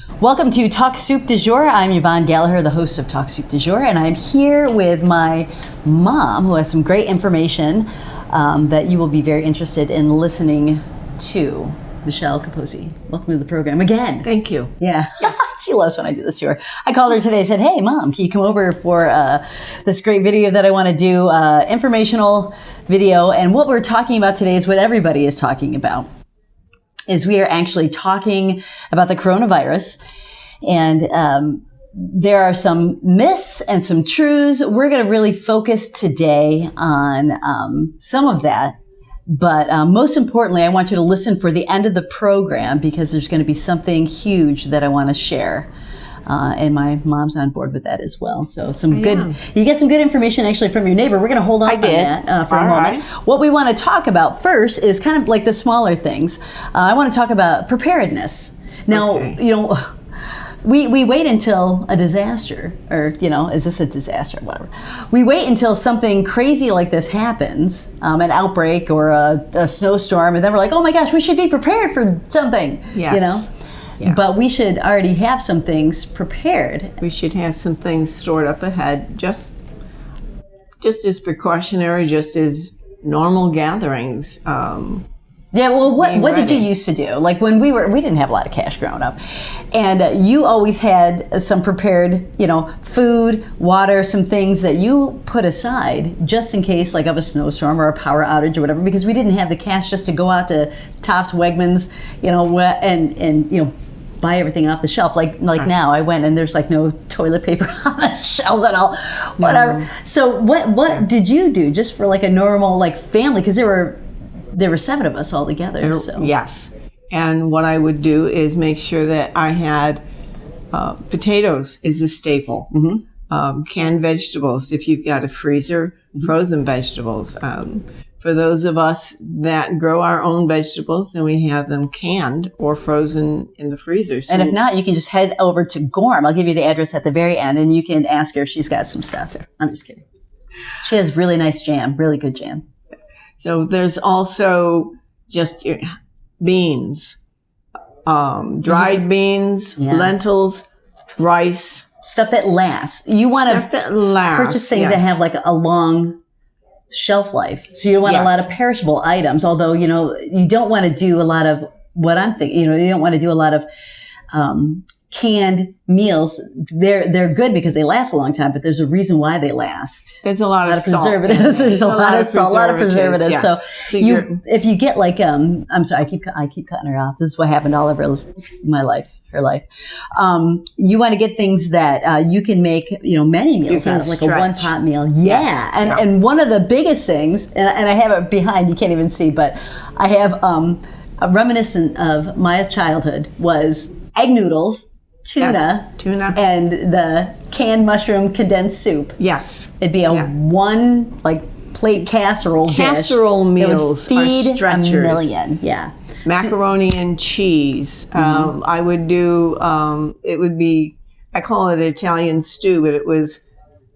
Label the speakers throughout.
Speaker 1: Welcome to Talk Soup du Jour. I'm Yvonne Gallagher, the host of Talk Soup du Jour, and I'm here with my mom, who has some great information that you will be very interested in listening to. Michelle Capozzi, welcome to the program again.
Speaker 2: Thank you.
Speaker 1: Yeah, she loves when I do this to her. I called her today and said, hey, Mom, can you come over for this great video that I want to do, informational video. And what we're talking about today is what everybody is talking about, is we are actually talking about the coronavirus. And there are some myths and some truths. We're going to really focus today on some of that. But most importantly, I want you to listen for the end of the program, because there's going to be something huge that I want to share. And my mom's on board with that as well. So you get some good information actually from your neighbor. We're going to hold on that for a moment. Right. What we want to talk about first is kind of like the smaller things. I want to talk about preparedness. Now, we wait until a disaster, or, is this a disaster, whatever. We wait until something crazy like this happens, an outbreak or a snowstorm, and then we're like, oh my gosh, we should be prepared for something,
Speaker 2: Yes. Yes.
Speaker 1: But we should already have some things prepared.
Speaker 2: We should have some things stored up ahead, just as precautionary, just as normal gatherings.
Speaker 1: Yeah, well, what did you used to do? Like when we didn't have a lot of cash growing up, and you always had some prepared, food, water, some things that you put aside just in case, like of a snowstorm or a power outage or whatever, because we didn't have the cash just to go out to Tops, Wegmans, and buy everything off the shelf. Like now, I went and there's like no toilet paper on the shelves and all, whatever. No. So what did you do just for like a normal like family? Because there were 7 of us all together. So.
Speaker 2: Yes. And what I would do is make sure that I had potatoes is a staple. Mm-hmm. Canned vegetables, if you've got a freezer, frozen vegetables. For those of us that grow our own vegetables, then we have them canned or frozen in the freezer. So,
Speaker 1: and if not, you can just head over to Gorm. I'll give you the address at the very end, and you can ask her if she's got some stuff. I'm just kidding. She has really nice jam, really good jam.
Speaker 2: So there's also just beans, dried beans, lentils, rice.
Speaker 1: Stuff that lasts. You want to purchase things that have like a long shelf life. So you don't want a lot of perishable items, although, you don't want to do a lot of what I'm thinking, you don't want to do a lot of canned meals. They're good because they last a long time, but there's a reason why they last.
Speaker 2: There's a lot of
Speaker 1: preservatives. There's a lot of salt, a lot of preservatives. Yeah. So if you get like I'm sorry, I keep cutting her off. This is what happened all over her life. You want to get things that you can make many meals out of, like a one pot meal. Yeah, yes. And one of the biggest things, and I have it behind, you can't even see, but I have a reminiscent of my childhood was egg noodles. Tuna, and the canned mushroom condensed soup.
Speaker 2: Yes,
Speaker 1: it'd be a one like plate casserole
Speaker 2: meals.
Speaker 1: It would feed
Speaker 2: are stretchers.
Speaker 1: A million. Yeah,
Speaker 2: macaroni and cheese. Mm-hmm. I would do. It would be. I call it Italian stew, but it was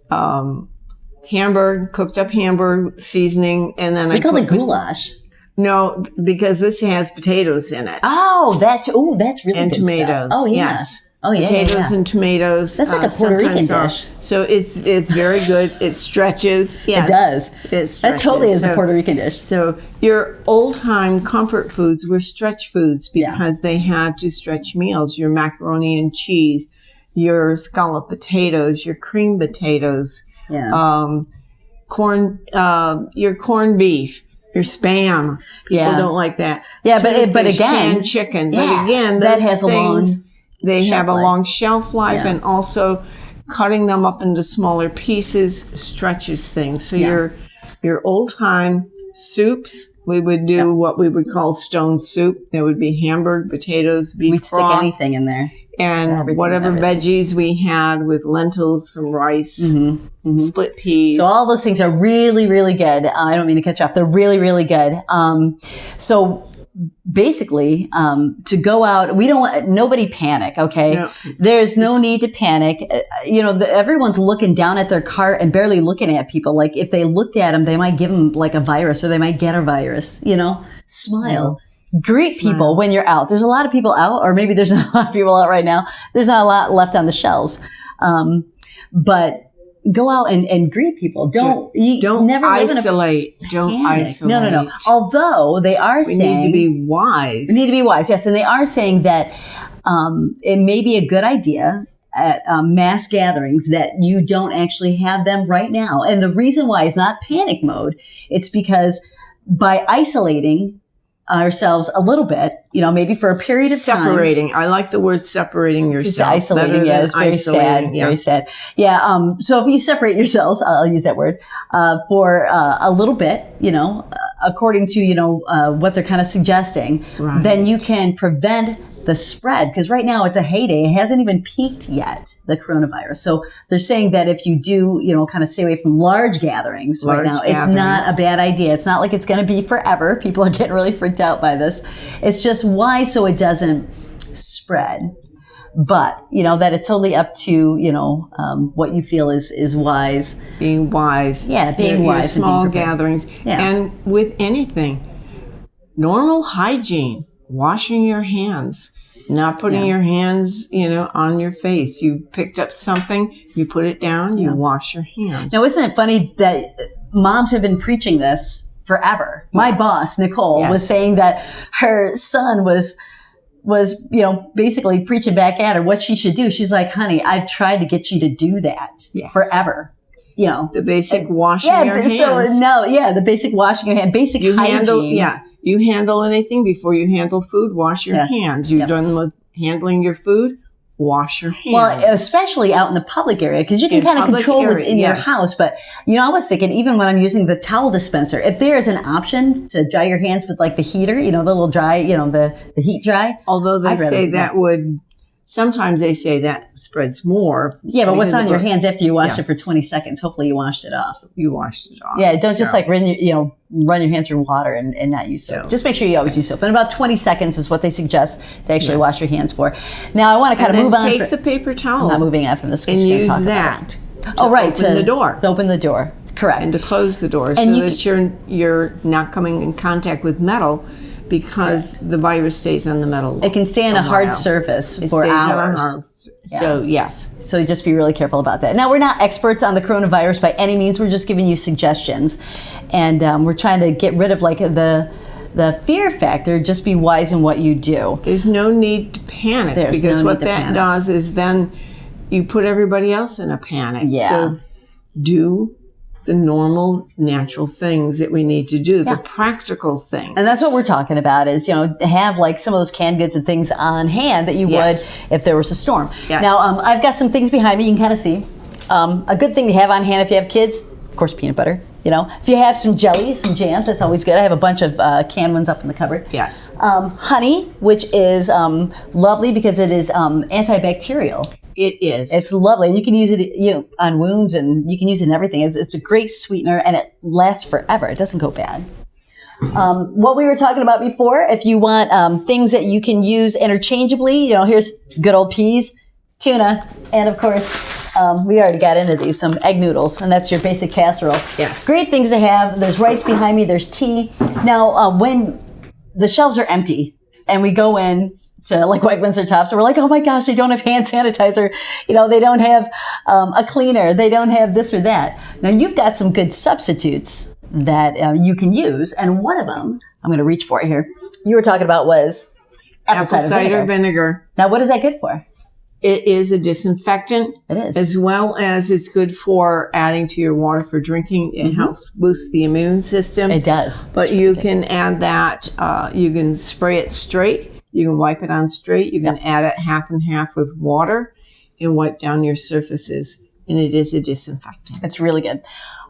Speaker 2: cooked up Hamburg seasoning, and then
Speaker 1: we call it goulash.
Speaker 2: No, because this has potatoes in it.
Speaker 1: Oh, that's really
Speaker 2: and
Speaker 1: good
Speaker 2: tomatoes.
Speaker 1: Stuff. Oh, yeah.
Speaker 2: Yes.
Speaker 1: Oh, yeah.
Speaker 2: Potatoes and tomatoes.
Speaker 1: That's like a Puerto Rican dish.
Speaker 2: So it's very good. It stretches. Yes,
Speaker 1: it does.
Speaker 2: It stretches.
Speaker 1: That totally is a Puerto Rican dish.
Speaker 2: So your old-time comfort foods were stretch foods because they had to stretch meals. Your macaroni and cheese, your scalloped potatoes, your cream potatoes, corn, your corned beef. Your Spam. People don't like that.
Speaker 1: Yeah, but again,
Speaker 2: canned chicken.
Speaker 1: Yeah,
Speaker 2: but again,
Speaker 1: that has a
Speaker 2: long shelf life, and also cutting them up into smaller pieces stretches things. So your old time soups, we would do what we would call stone soup. There would be Hamburg, potatoes, beef
Speaker 1: We'd
Speaker 2: broth,
Speaker 1: stick anything in there.
Speaker 2: And whatever veggies we had with lentils, some rice, split peas.
Speaker 1: So all those things are really, really good. I don't mean to cut you off. They're really, really good. So basically, to go out, we don't want nobody panic. Okay, no. There's no need to panic. Everyone's looking down at their cart and barely looking at people. Like if they looked at them, they might give them like a virus, or they might get a virus. Smile. Greet people when you're out. There's a lot of people out, or maybe there's not a lot of people out right now. There's not a lot left on the shelves. But go out and greet people. Don't never
Speaker 2: isolate. Don't isolate.
Speaker 1: No. Although they are saying
Speaker 2: we need to be wise.
Speaker 1: We need to be wise. Yes, and they are saying that it may be a good idea at mass gatherings that you don't actually have them right now. And the reason why is not panic mode. It's because by isolating ourselves a little bit, maybe for a period of time.
Speaker 2: Separating. I like the word separating yourself.
Speaker 1: Isolating, yeah, it's very sad. Yeah. Very sad. Yeah. So if you separate yourselves, I'll use that word, for a little bit, according to, what they're kind of suggesting, right, then you can prevent the spread, because right now it's a heyday. It hasn't even peaked yet, the coronavirus. So they're saying that if you do, kind of stay away from large gatherings right now, it's not a bad idea. It's not like it's going to be forever. People are getting really freaked out by this. It's just why so it doesn't spread. But, that it's totally up to, what you feel is wise.
Speaker 2: Being wise.
Speaker 1: Yeah, being wise.
Speaker 2: Small gatherings. Yeah. And with anything, normal hygiene, washing your hands. Not putting your hands, on your face. You picked up something, you put it down, you wash your hands.
Speaker 1: Now, isn't it funny that moms have been preaching this forever? Yes. My boss, Nicole, was saying that her son was basically preaching back at her what she should do. She's like, honey, I've tried to get you to do that forever. The
Speaker 2: basic washing your hands.
Speaker 1: The basic washing your hands, basic hygiene.
Speaker 2: You handle anything before you handle food, wash your hands. You're done with handling your food, wash your hands.
Speaker 1: Well, especially out in the public area, because you can kind of control what's in your house. But, I was thinking, even when I'm using the towel dispenser, if there is an option to dry your hands with like the heater, the little dry, the heat dry.
Speaker 2: Although they say that would... Sometimes they say that spreads more.
Speaker 1: Yeah, but what's on your hands after you washed it for 20 seconds? Hopefully you washed it off.
Speaker 2: You washed it off.
Speaker 1: Yeah, don't just run your hands through water and not use soap. Just make sure you always use soap. And about 20 seconds is what they suggest to actually wash your hands for. Now, I want to kind of move on.
Speaker 2: Take the paper towel.
Speaker 1: I'm not moving on from this.
Speaker 2: And use that.
Speaker 1: Right.
Speaker 2: To open the door.
Speaker 1: To open the door. Correct.
Speaker 2: And to close the door so that you're not coming in contact with metal, because the virus stays on the metal.
Speaker 1: It can stay on a hard surface for hours.
Speaker 2: So, yes.
Speaker 1: So just be really careful about that. Now, we're not experts on the coronavirus by any means. We're just giving you suggestions. And we're trying to get rid of the fear factor. Just be wise in what you do.
Speaker 2: There's no need to panic. Because what that does is then you put everybody else in a panic.
Speaker 1: Yeah.
Speaker 2: So do the normal, natural things that we need to do, the practical things.
Speaker 1: And that's what we're talking about is, have like some of those canned goods and things on hand that you would if there was a storm. Yes. Now, I've got some things behind me you can kind of see. A good thing to have on hand if you have kids, of course, peanut butter. If you have some jellies, some jams, that's always good. I have a bunch of canned ones up in the cupboard.
Speaker 2: Yes.
Speaker 1: Honey, which is lovely because it is antibacterial.
Speaker 2: It is.
Speaker 1: It's lovely. You can use it on wounds, and you can use it in everything. It's a great sweetener, and it lasts forever. It doesn't go bad. What we were talking about before, if you want things that you can use interchangeably, here's good old peas, tuna, and of course, we already got into these, some egg noodles, and that's your basic casserole.
Speaker 2: Yes.
Speaker 1: Great things to have. There's rice behind me. There's tea. Now, when the shelves are empty and we go in to like Wegmans or Tops, and we're like, oh my gosh, they don't have hand sanitizer. They don't have a cleaner. They don't have this or that. Now, you've got some good substitutes that you can use, and one of them, I'm going to reach for it here, you were talking about was apple cider vinegar. Now, what is that good for?
Speaker 2: It is a disinfectant.
Speaker 1: It is.
Speaker 2: As well as it's good for adding to your water for drinking. It helps boost the immune system.
Speaker 1: It does.
Speaker 2: But you can add that, you can spray it straight. You can wipe it on straight. You can add it half and half with water and wipe down your surfaces. And it is a disinfectant.
Speaker 1: It's really good.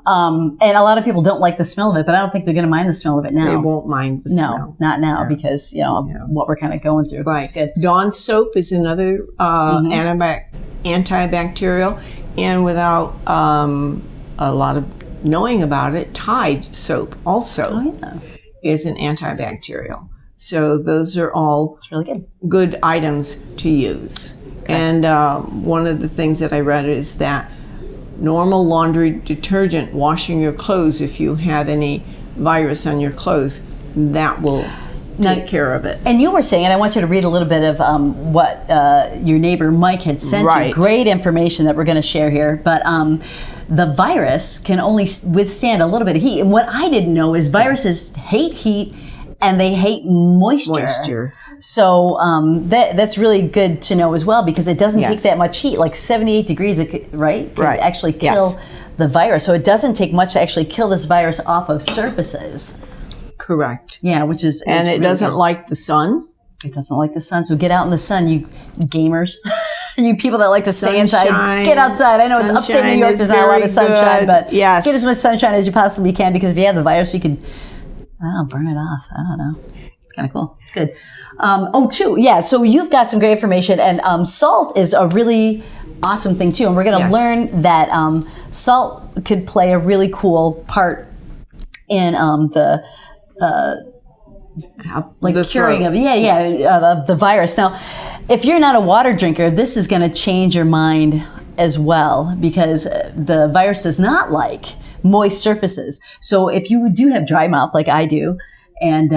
Speaker 1: And a lot of people don't like the smell of it, but I don't think they're going to mind the smell of it now.
Speaker 2: They won't mind the smell.
Speaker 1: No, not now because, what we're kind of going through.
Speaker 2: Right.
Speaker 1: It's good.
Speaker 2: Dawn soap is another antibacterial. And without a lot of knowing about it, Tide soap also is an antibacterial. So those are all
Speaker 1: really
Speaker 2: good items to use. Okay. And one of the things that I read is that normal laundry detergent, washing your clothes, if you have any virus on your clothes, that will take care of it.
Speaker 1: And you were saying, and I want you to read a little bit of what your neighbor Mike had sent you.
Speaker 2: Right.
Speaker 1: Great information that we're going to share here. But the virus can only withstand a little bit of heat. And what I didn't know is viruses hate heat and they hate moisture. So that's really good to know as well, because it doesn't take that much heat. Like 78 degrees, right? Can actually kill the virus. So it doesn't take much to actually kill this virus off of surfaces.
Speaker 2: Correct.
Speaker 1: Yeah, which is
Speaker 2: and it
Speaker 1: really
Speaker 2: doesn't
Speaker 1: good.
Speaker 2: like the sun.
Speaker 1: It doesn't like the sun. So get out in the sun, you gamers. You people that like to stay inside, get outside. I know it's upstate New York, there's not a lot of sunshine, but get as much sunshine as you possibly can, because if you have the virus, you could, I don't know, burn it off. I don't know. It's kind of cool. It's good. So you've got some great information, and salt is a really awesome thing too. And we're going to learn that salt could play a really cool part in the curing of of the virus. Now, if you're not a water drinker, this is going to change your mind as well, because the virus does not like moist surfaces. So if you do have dry mouth like I do, and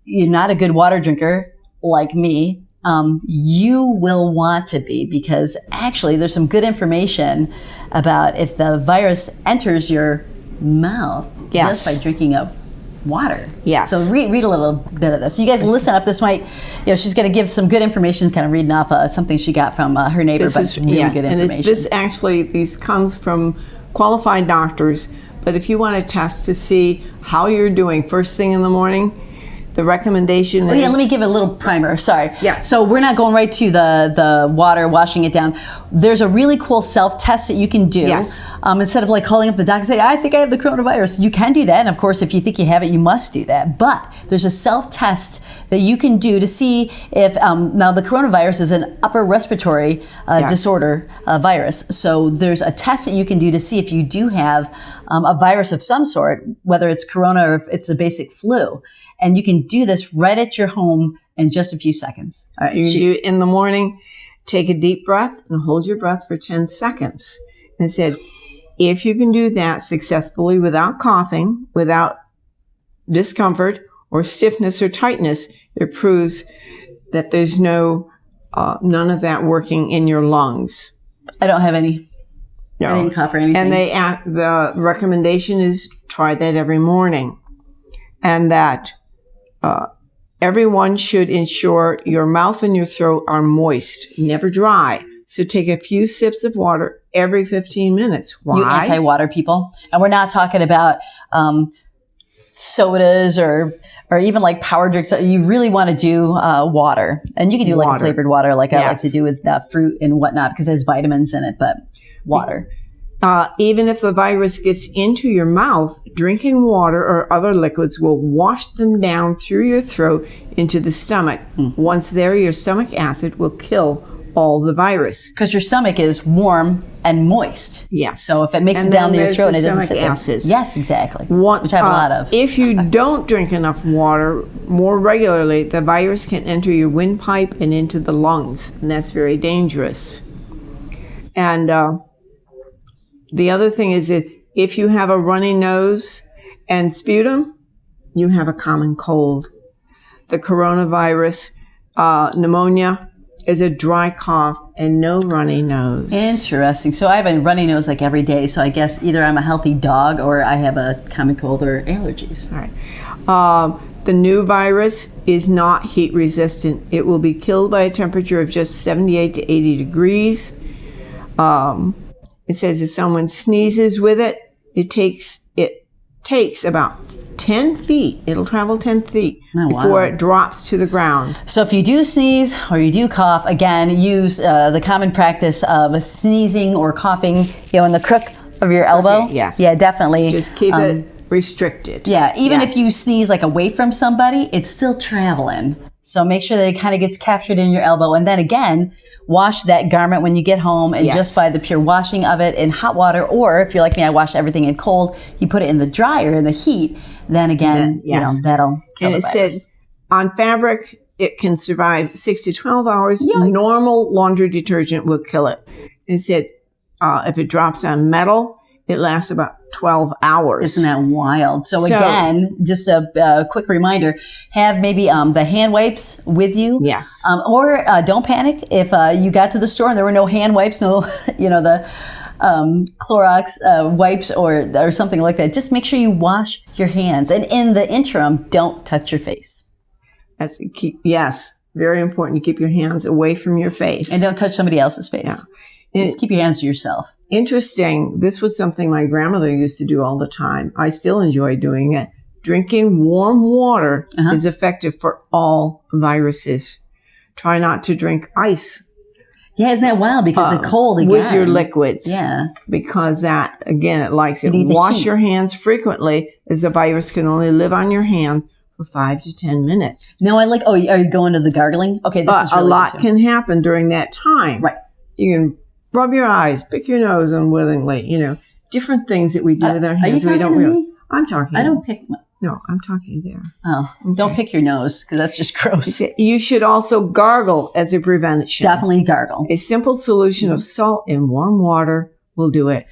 Speaker 1: you're not a good water drinker like me, you will want to be, because actually there's some good information about if the virus enters your mouth just by drinking of water.
Speaker 2: Yes.
Speaker 1: So read a little bit of this. You guys listen up. This might, she's going to give some good information, kind of reading off something she got from her neighbor, but it's really good information.
Speaker 2: And these comes from qualified doctors, but if you want to test to see how you're doing first thing in the morning, the recommendation is...
Speaker 1: let me give a little primer. Sorry.
Speaker 2: Yeah.
Speaker 1: So we're not going right to the water, washing it down. There's a really cool self-test that you can do.
Speaker 2: Yes.
Speaker 1: Instead of like calling up the doctor and say, I think I have the coronavirus. You can do that. And of course, if you think you have it, you must do that. But there's a self-test that you can do to see if... now, the coronavirus is an upper respiratory disorder virus. So there's a test that you can do to see if you do have a virus of some sort, whether it's corona or if it's a basic flu. And you can do this right at your home in just a few seconds.
Speaker 2: All right, you do it in the morning. Take a deep breath and hold your breath for 10 seconds. And it said, if you can do that successfully without coughing, without discomfort or stiffness or tightness, it proves that there's none of that working in your lungs.
Speaker 1: I don't have any.
Speaker 2: No.
Speaker 1: I didn't cough or anything.
Speaker 2: And the recommendation is try that every morning. And that everyone should ensure your mouth and your throat are moist, never dry. So take a few sips of water every 15 minutes. Why?
Speaker 1: You anti-water people. And we're not talking about sodas or even like power drinks. You really want to do water. And you can do like a flavored water like I like to do with fruit and whatnot, because it has vitamins in it, but water.
Speaker 2: Even if the virus gets into your mouth, drinking water or other liquids will wash them down through your throat into the stomach. Once there, your stomach acid will kill all the virus.
Speaker 1: Because your stomach is warm and moist.
Speaker 2: Yes.
Speaker 1: So if it makes it down to your throat and it doesn't sit there.
Speaker 2: Acids.
Speaker 1: Yes, exactly. Which I have a lot of.
Speaker 2: If you don't drink enough water more regularly, the virus can enter your windpipe and into the lungs. And that's very dangerous. And the other thing is that if you have a runny nose and sputum, you have a common cold. The coronavirus, pneumonia, is a dry cough and no runny nose.
Speaker 1: Interesting. So I have a runny nose like every day. So I guess either I'm a healthy dog or I have a common cold or allergies.
Speaker 2: All right. The new virus is not heat resistant. It will be killed by a temperature of just 78 to 80 degrees. It says if someone sneezes with it, it takes about 10 feet. It'll travel 10 feet before it drops to the ground.
Speaker 1: So if you do sneeze or you do cough, again, use the common practice of sneezing or coughing, in the crook of your elbow.
Speaker 2: Okay, yes.
Speaker 1: Yeah, definitely.
Speaker 2: Just keep it restricted.
Speaker 1: Yeah, even if you sneeze like away from somebody, it's still traveling. So make sure that it kind of gets captured in your elbow. And then again, wash that garment when you get home, and just by the pure washing of it in hot water, or if you're like me, I wash everything in cold, you put it in the dryer in the heat, then again, that'll kill
Speaker 2: and
Speaker 1: the
Speaker 2: it
Speaker 1: virus.
Speaker 2: says on fabric, it can survive 6 to 12 hours.
Speaker 1: Yikes.
Speaker 2: Normal laundry detergent will kill it. It said if it drops on metal, it lasts about 12 hours.
Speaker 1: Isn't that wild? So again, just a quick reminder, have maybe the hand wipes with you.
Speaker 2: Yes.
Speaker 1: Or don't panic if you got to the store and there were no hand wipes, no, the Clorox wipes or something like that. Just make sure you wash your hands. And in the interim, don't touch your face.
Speaker 2: That's a key. Yes. Very important to keep your hands away from your face.
Speaker 1: And don't touch somebody else's face. Yeah. Just keep your hands to yourself.
Speaker 2: Interesting. This was something my grandmother used to do all the time. I still enjoy doing it. Drinking warm water is effective for all viruses. Try not to drink ice.
Speaker 1: Yeah, isn't that wild? Because the cold again.
Speaker 2: With your liquids.
Speaker 1: Yeah.
Speaker 2: Because that, again, it likes it.
Speaker 1: You need the
Speaker 2: Wash
Speaker 1: heat.
Speaker 2: your hands frequently, as the virus can only live on your hands for 5 to 10 minutes.
Speaker 1: No, are you going to the gargling? Okay, this is really
Speaker 2: a lot
Speaker 1: good too.
Speaker 2: can happen during that time.
Speaker 1: Right.
Speaker 2: You can rub your eyes, pick your nose unwillingly, different things that we do with our hands.
Speaker 1: Are you talking to me?
Speaker 2: I'm talking.
Speaker 1: I don't pick my...
Speaker 2: No, I'm talking there.
Speaker 1: Oh, don't pick your nose because that's just gross.
Speaker 2: You should also gargle as a prevention.
Speaker 1: Definitely gargle.
Speaker 2: A simple solution of salt in warm water will do it.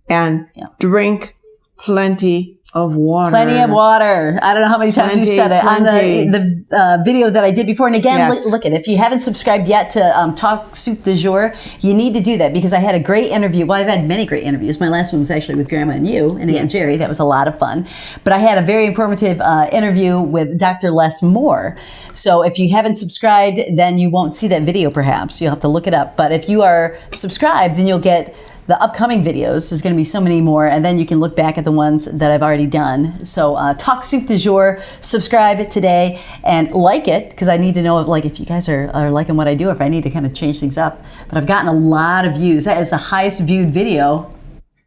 Speaker 2: And drink plenty of water.
Speaker 1: Plenty of water. I don't know how many times you said it on the video that I did before. And again, look at it. If you haven't subscribed yet to Talk Soup du Jour, you need to do that because I had a great interview. Well, I've had many great interviews. My last one was actually with Grandma and you and Aunt Jerry. That was a lot of fun. But I had a very informative interview with Dr. Les Moore. So if you haven't subscribed, then you won't see that video perhaps. You'll have to look it up. But if you are subscribed, then you'll get the upcoming videos. There's going to be so many more, and then you can look back at the ones that I've already done. So Talk Soup du Jour, subscribe today and like it, because I need to know if you guys are liking what I do, if I need to kind of change things up. But I've gotten a lot of views. That is the highest viewed video.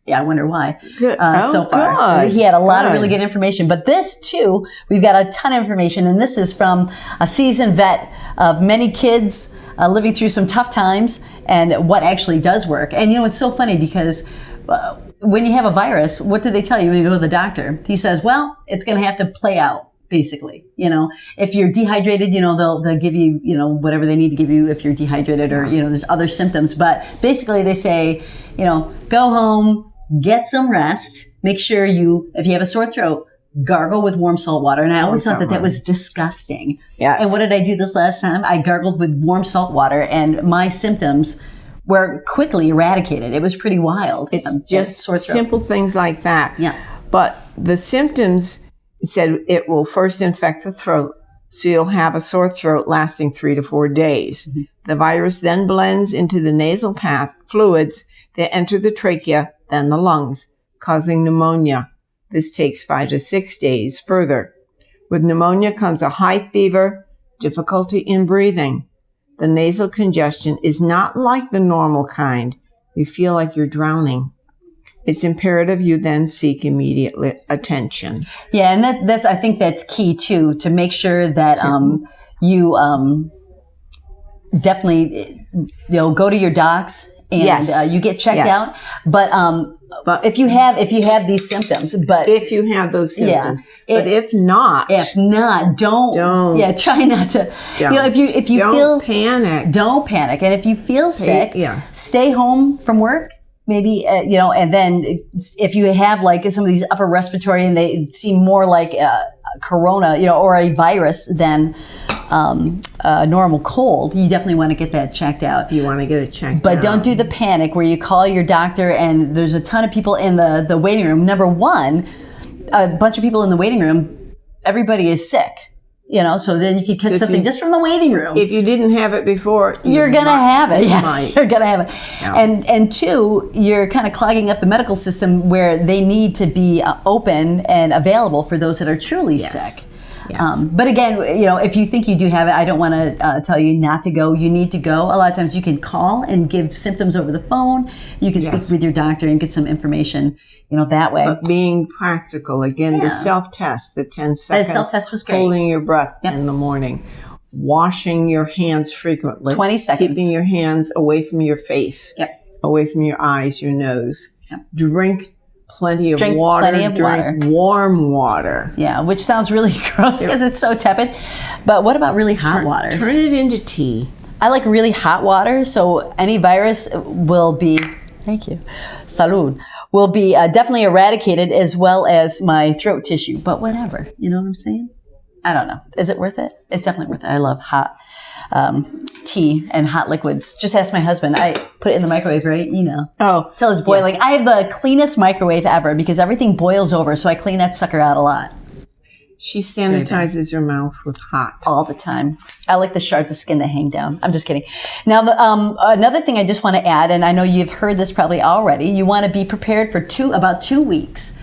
Speaker 1: Yeah, I wonder why. So far.
Speaker 2: Good.
Speaker 1: He had a lot of really good information. But this, too, we've got a ton of information. And this is from a seasoned vet of many kids living through some tough times and what actually does work. And, it's so funny because when you have a virus, what do they tell you when you go to the doctor? He says, well, it's going to have to play out, basically. If you're dehydrated, they'll give you, whatever they need to give you if you're dehydrated or, there's other symptoms. But basically they say, go home, get some rest. Make sure if you have a sore throat, gargle with warm salt water. And I always thought that was disgusting.
Speaker 2: Yes.
Speaker 1: And what did I do this last time? I gargled with warm salt water and my symptoms were quickly eradicated. It was pretty wild.
Speaker 2: It's just sore throat. Simple things like that.
Speaker 1: Yeah.
Speaker 2: But the symptoms said it will first infect the throat. So you'll have a sore throat lasting 3 to 4 days. Mm-hmm. The virus then blends into the nasal path fluids that enter the trachea, then the lungs, causing pneumonia. This takes 5 to 6 days further. With pneumonia comes a high fever, difficulty in breathing. The nasal congestion is not like the normal kind. You feel like you're drowning. It's imperative you then seek immediate attention.
Speaker 1: Yeah, and that's I think that's key too, to make sure that you definitely go to your docs and you get checked out. But if you have these symptoms,
Speaker 2: if you have those symptoms, but if not,
Speaker 1: don't. Try not to. If you
Speaker 2: don't panic,
Speaker 1: don't panic, and if you feel sick, stay home from work. Maybe, and then if you have some of these upper respiratory and they seem more like corona, or a virus than a normal cold, you definitely want to get that checked out.
Speaker 2: You want to get it checked out.
Speaker 1: But don't do the panic where you call your doctor and there's a ton of people in the waiting room. Number one, a bunch of people in the waiting room, everybody is sick. So then you could catch something just from the waiting room.
Speaker 2: If you didn't have it before,
Speaker 1: you're going to have it.
Speaker 2: Yeah,
Speaker 1: you're going to have it. Yeah. And two, you're kind of clogging up the medical system where they need to be open and available for those that are truly sick. Yes. But again, if you think you do have it, I don't want to tell you not to go. You need to go. A lot of times you can call and give symptoms over the phone. You can speak with your doctor and get some information, that way.
Speaker 2: But being practical, again, the self-test, the 10 seconds.
Speaker 1: The self-test was great.
Speaker 2: Holding your breath in the morning. Washing your hands frequently.
Speaker 1: 20 seconds.
Speaker 2: Keeping your hands away from your face.
Speaker 1: Yep.
Speaker 2: Away from your eyes, your nose.
Speaker 1: Yep.
Speaker 2: Drink plenty of water. Drink warm water.
Speaker 1: Yeah, which sounds really gross because it's so tepid. But what about really hot water?
Speaker 2: Turn it into tea.
Speaker 1: I like really hot water, so any virus will be, thank you, salud, will be definitely eradicated, as well as my throat tissue. But whatever, you know what I'm saying? I don't know. Is it worth it? It's definitely worth it. I love hot tea and hot liquids. Just ask my husband. I put it in the microwave, right? You know.
Speaker 2: Oh,
Speaker 1: Till it's boiling. Yeah. I have the cleanest microwave ever because everything boils over, so I clean that sucker out a lot.
Speaker 2: She sanitizes her mouth with hot.
Speaker 1: All the time. I like the shards of skin that hang down. I'm just kidding. Now, another thing I just want to add, and I know you've heard this probably already, you want to be prepared for about 2 weeks.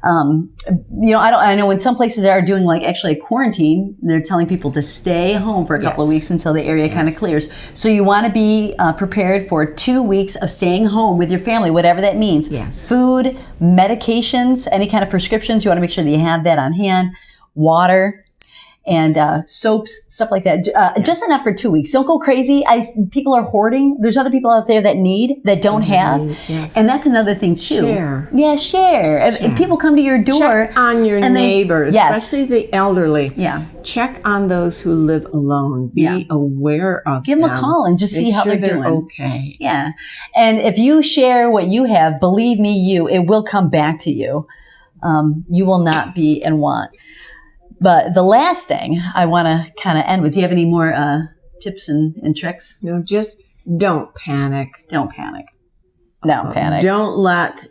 Speaker 1: I know in some places they are doing like actually a quarantine. They're telling people to stay home for a couple of weeks until the area kind of clears. So you want to be prepared for 2 weeks of staying home with your family, whatever that means.
Speaker 2: Yes.
Speaker 1: Food, medications, any kind of prescriptions. You want to make sure that you have that on hand. Water and soaps, stuff like that. Just enough for 2 weeks. Don't go crazy. People are hoarding. There's other people out there that don't have.
Speaker 2: Yes.
Speaker 1: And that's another thing too.
Speaker 2: Share.
Speaker 1: Yeah, share. If people come to your door.
Speaker 2: Check on your neighbors, especially the elderly.
Speaker 1: Yeah.
Speaker 2: Check on those who live alone. Be aware of
Speaker 1: Give them a call and just see how they're doing.
Speaker 2: Okay.
Speaker 1: Yeah. And if you share what you have, believe me, it will come back to you. You will not be in want. But the last thing I want to kind of end with, do you have any more tips and tricks?
Speaker 2: No, just don't panic.
Speaker 1: Don't panic. Don't panic.
Speaker 2: Don't let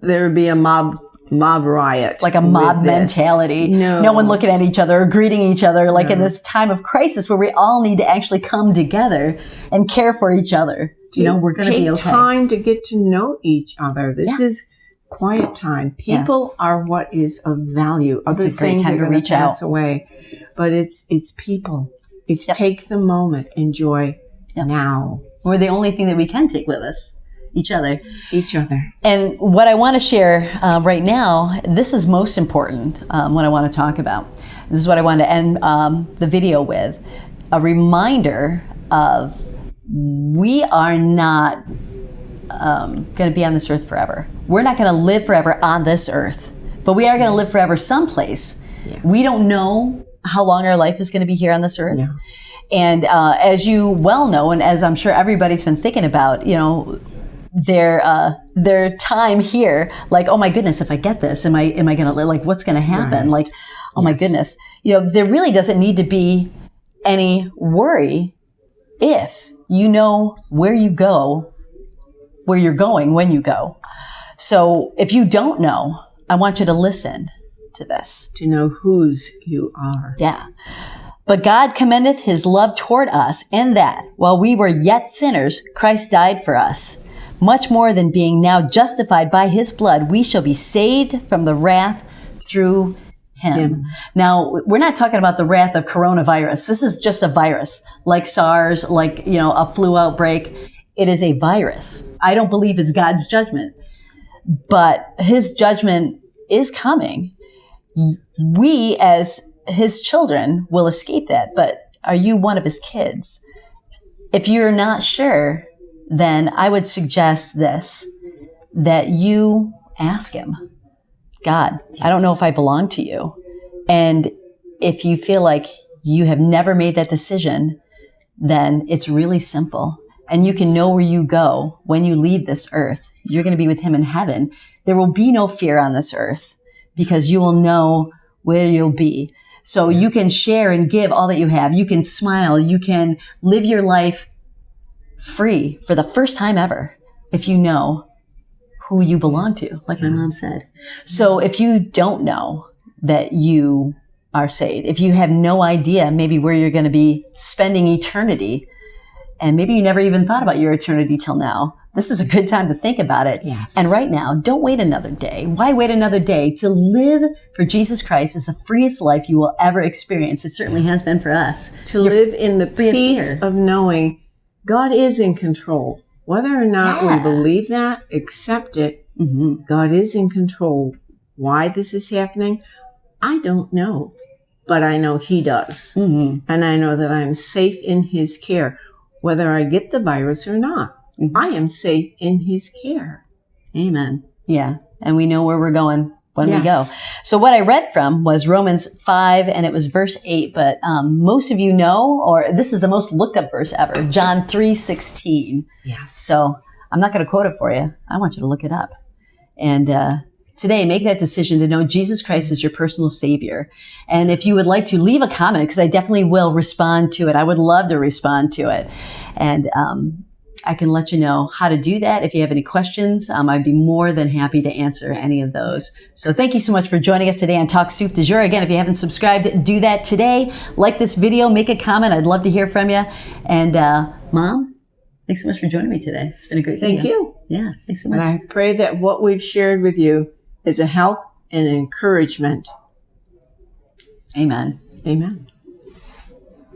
Speaker 2: there be a mob riot.
Speaker 1: Like a mob mentality. No one looking at each other or greeting each other like in this time of crisis where we all need to actually come together and care for each other. We're going to be okay.
Speaker 2: Take time to get to know each other. This is quiet time. People are what is of value. Other things are going to pass away, but it's people. It's take the moment, enjoy now.
Speaker 1: We're the only thing that we can take with us, each other. And what I want to share right now, this is most important. What I want to talk about. This is what I wanted to end the video with: a reminder of we are not going to be on this earth forever. We're not going to live forever on this earth, but we are going to live forever someplace. Yes. We don't know how long our life is going to be here on this earth. Yeah. And as you well know, and as I'm sure everybody's been thinking about, their time here, like, oh my goodness, if I get this, am I going to live? Like, what's going to happen? Right. Like, oh my goodness, there really doesn't need to be any worry if you know where you go, where you're going when you go. So if you don't know, I want you to listen to this.
Speaker 2: To know whose you are.
Speaker 1: Yeah. But God commendeth his love toward us in that, while we were yet sinners, Christ died for us. Much more than being now justified by his blood, we shall be saved from the wrath through him. Now, we're not talking about the wrath of coronavirus. This is just a virus, like SARS, like, a flu outbreak. It is a virus. I don't believe it's God's judgment, but his judgment is coming. We, as his children, will escape that. But are you one of his kids? If you're not sure, then I would suggest this, that you ask him, God, I don't know if I belong to you. And if you feel like you have never made that decision, then it's really simple. And you can know where you go when you leave this earth. You're going to be with him in heaven. There will be no fear on this earth because you will know where you'll be. So you can share and give all that you have. You can smile. You can live your life free for the first time ever if you know who you belong to, like my mom said. So if you don't know that you are saved, if you have no idea maybe where you're going to be spending eternity, and maybe you never even thought about your eternity till now, this is a good time to think about it.
Speaker 2: Yes.
Speaker 1: And right now, don't wait another day. Why wait another day? To live for Jesus Christ is the freest life you will ever experience. It certainly has been for us.
Speaker 2: To live in the peace of knowing God is in control. Whether or not we believe that, accept it, God is in control. Why this is happening, I don't know. But I know he does. And I know that I'm safe in his care. Whether I get the virus or not, I am safe in his care.
Speaker 1: Amen. Yeah. And we know where we're going when we go. So what I read from was Romans 5, and it was verse 8. But most of you know, or this is the most looked up verse ever, John 3:16.
Speaker 2: Yes.
Speaker 1: So I'm not going to quote it for you. I want you to look it up. And today, make that decision to know Jesus Christ is your personal Savior. And if you would like to leave a comment, because I definitely will respond to it. I would love to respond to it. And I can let you know how to do that. If you have any questions, I'd be more than happy to answer any of those. So thank you so much for joining us today on Talk Soup du Jour. Again, if you haven't subscribed, do that today. Like this video, make a comment. I'd love to hear from you. And Mom, thanks so much for joining me today. It's been a great video.
Speaker 2: Thank you.
Speaker 1: Yeah, thanks so much.
Speaker 2: And I pray that what we've shared with you is a help and an encouragement.
Speaker 1: Amen.
Speaker 2: Amen.